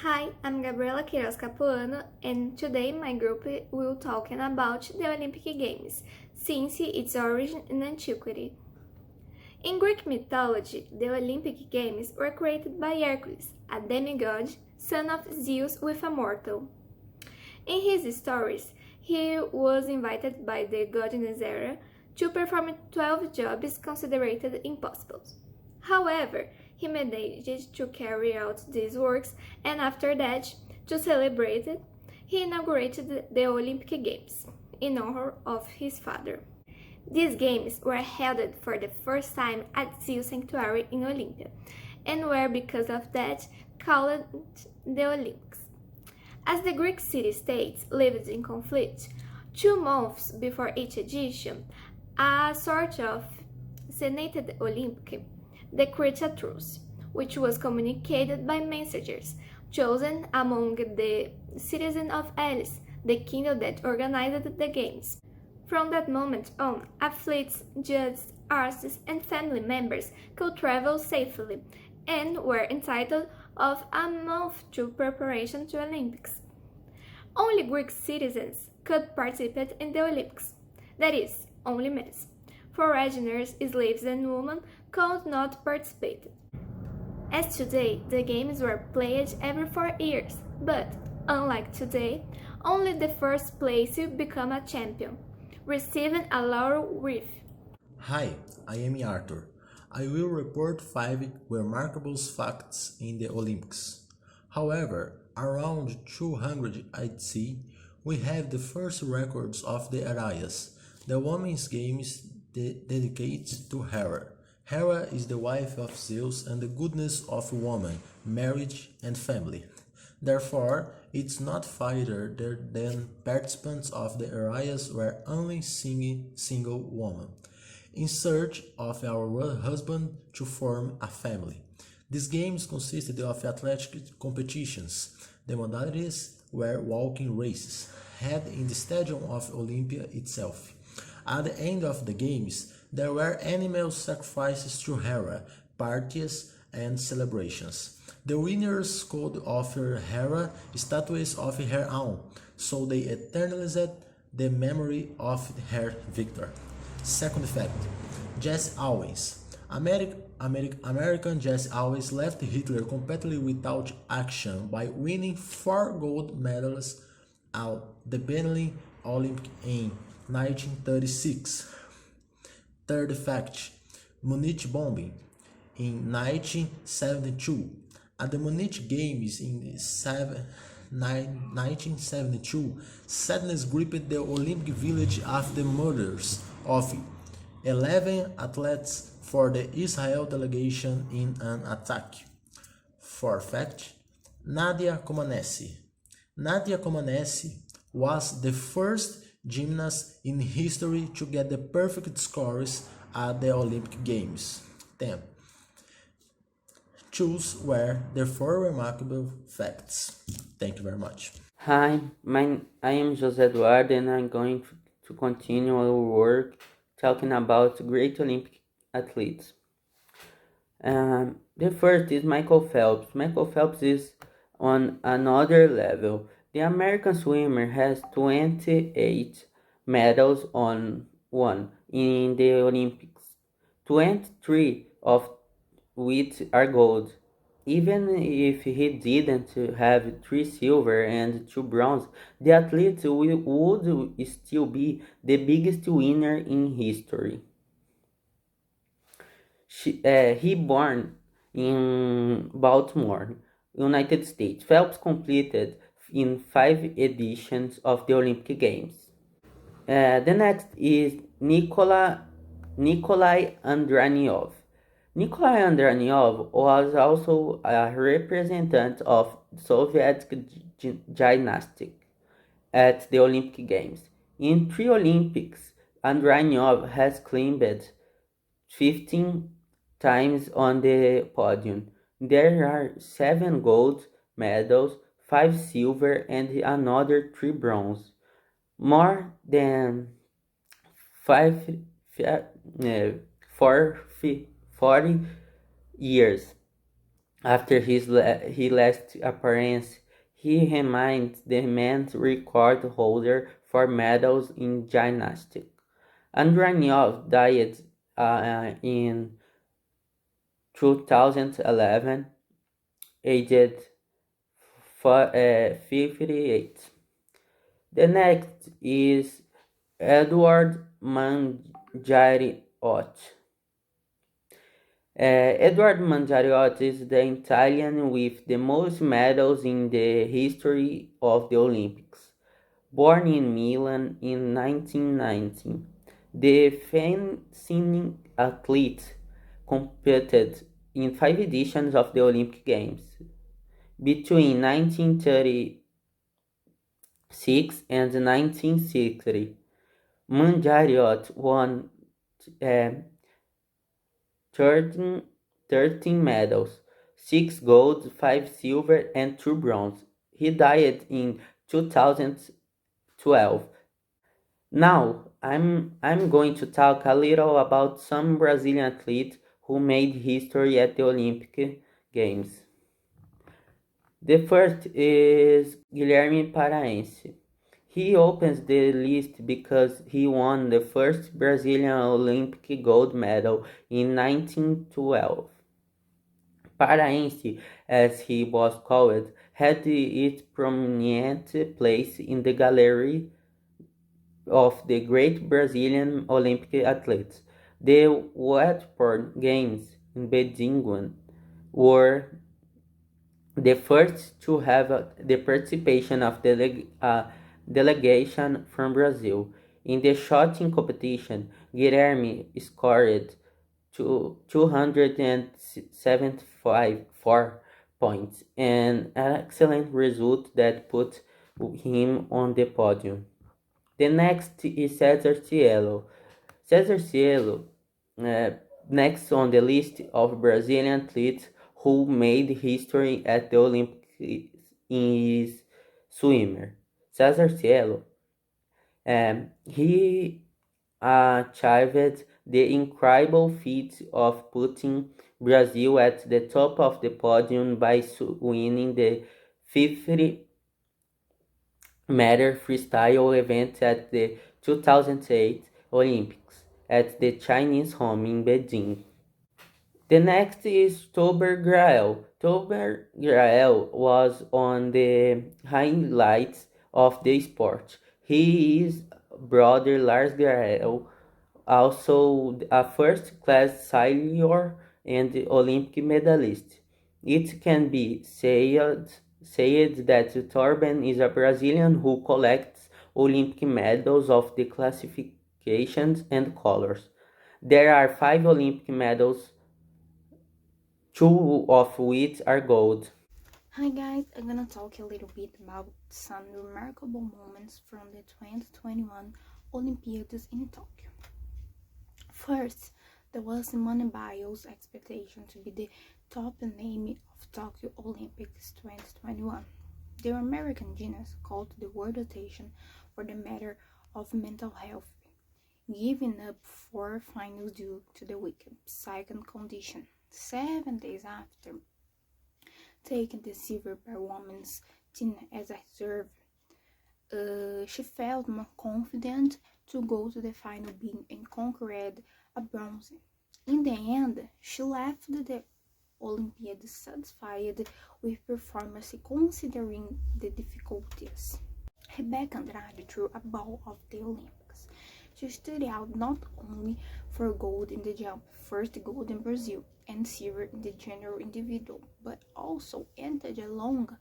Hi, I'm Gabriela Queiroz Capuano, and today my group will talking about the Olympic Games, since its origin in antiquity. In Greek mythology, the Olympic Games were created by Hercules, a demigod, son of Zeus with a mortal. In his stories, he was invited by the goddess Hera to perform 12 jobs considered impossible. However, he managed to carry out these works, and after that, to celebrate it, he inaugurated the Olympic Games in honor of his father. These games were held for the first time at Zeus Sanctuary in Olympia, and were because of that called the Olympics. As the Greek city-states lived in conflict, 2 months before each edition, a sort of Senated Olympic decreed a truce, which was communicated by messengers chosen among the citizens of Elis, the kingdom that organized the games. From that moment on, athletes, judges, artists, and family members could travel safely and were entitled of a month to preparation to Olympics. Only Greek citizens could participate in the Olympics, that is, only men. Foreigners, slaves, and women could not participate. As today, the games were played every 4 years, but, unlike today, only the first place become a champion, receiving a laurel wreath. Hi, I am Artur. I will report 5 remarkable facts in the Olympics. However, around 200 AD, we have the first records of the areas. The Women's Games dedicated to Hera. Hera is the wife of Zeus and the goddess of woman, marriage, and family. Therefore, it's not farther than participants of the areas were only single women, in search of our husband to form a family. These games consisted of athletic competitions. The modalities were walking races, held in the stadium of Olympia itself. At the end of the games, there were animal sacrifices to Hera, parties, and celebrations. The winners could offer Hera statues of her own, so they eternalized the memory of her victor. Second fact, Jesse Owens. American Jesse Owens left Hitler completely without action by winning 4 gold medals at the Berlin Olympics in 1936. Third fact, Munich bombing in 1972. At the Munich Games in 1972, sadness gripped the Olympic village after the murders of 11 athletes for the Israel delegation in an attack. Fourth fact, Nadia Comaneci. Nadia Comaneci was the first gymnast in history to get the perfect scores at the Olympic Games. 10. Choose were the 4 remarkable facts. Thank you very much. Hi, I am José Eduardo, and I'm going to continue our work talking about great Olympic athletes. The first is Michael Phelps. Michael Phelps is on another level. The American swimmer has 28 medals won in the Olympics, 23 of which are gold. Even if he didn't have 3 silver and 2 bronze, the athlete would still be the biggest winner in history. He born in Baltimore, United States. Phelps completed in 5 editions of the Olympic Games. The next is Nikolai Androniov. Nikolai Androniov was also a representative of Soviet gymnastics at the Olympic Games. In 3 Olympics, Androniov has climbed 15 times on the podium. There are 7 gold medals, 5 silver, and another 3 bronze. More than 40 years. After his last appearance, he remained the men's record holder for medals in gymnastics. Androniov died in 2011, aged 58. The next is Edward Mangiariot. Eduardo Mangiariotti is the Italian with the most medals in the history of the Olympics. Born in Milan in 1919, the fencing athlete competed in 5 editions of the Olympic Games. Between 1936 and 1960, Mangiariot won uh, 13, 13 medals, 6 gold, 5 silver, and 2 bronze. He died in 2012. Now, I'm going to talk a little about some Brazilian athletes who made history at the Olympic Games. The first is Guilherme Paraense. He opens the list because he won the first Brazilian Olympic gold medal in 1912. Paraense, as he was called, had its prominent place in the gallery of the great Brazilian Olympic athletes. The Wetport Games in Beijing were the first to have the participation of delegation from Brazil. In the shooting competition, Guilherme scored 274 points, an excellent result that put him on the podium. The next is Cesar Cielo. Cesar Cielo, uh, next on the list of Brazilian athletes who made history at the Olympics, is swimmer. Cesar Cielo. He achieved the incredible feat of putting Brazil at the top of the podium by winning the 50-meter freestyle event at the 2008 Olympics at the Chinese home in Beijing. The next is Tober Grael. Tober Grael was on the highlights of the sport. He is brother Lars Grael, also a first-class sailor and Olympic medalist. It can be said that Torben is a Brazilian who collects Olympic medals of the classifications and colors. There are 5 Olympic medals, 2 of which are gold. Hi guys, I'm gonna talk a little bit about some remarkable moments from the 2021 Olympiads in Tokyo. First, there was Simone Biles' expectation to be the top name of Tokyo Olympics 2021. The American gymnast called the world attention for the matter of mental health, giving up 4 finals due to the weak psychic condition. 7 days after taking the silver by women's team as a reserve, she felt more confident to go to the final beam and conquered a bronze. In the end, she left the Olympiad satisfied with performance considering the difficulties. Rebecca Andrade threw a ball of the Olympics. She stood out not only for gold in the jump, first gold in Brazil, and silver in the general individual, but also entered along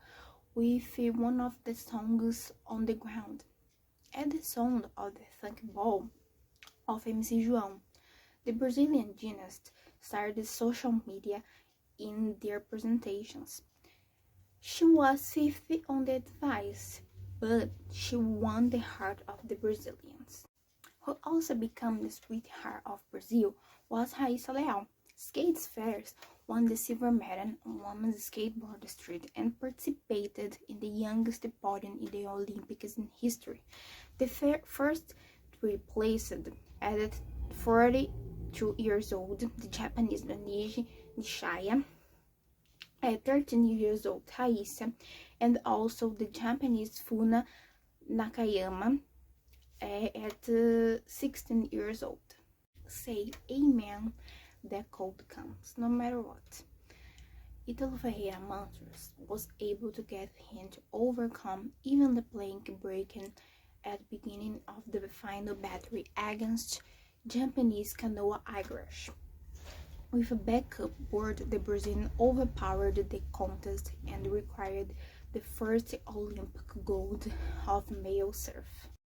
with one of the songs on the ground. At the sound of the funk ball of MC João, the Brazilian gymnast started social media in their presentations. She was fifth on the advice, but she won the heart of the Brazilians. Who also became the sweetheart of Brazil was Raíssa Leal. Skates Fairs won the silver medal on women's skateboard street and participated in the youngest podium in the Olympics in history. The first to be placed at 42 years old, the Japanese Niji Nishaya at 13 years old Taisa, and also the Japanese Funa Nakayama at 16 years old. Say amen, that cold comes, no matter what. Italo Ferreira Matos was able to get him to overcome even the plank breaking at the beginning of the final battle against Japanese Kanoa Igarashi. With a backup board, the Brazilian overpowered the contest and required the first Olympic gold of male surf.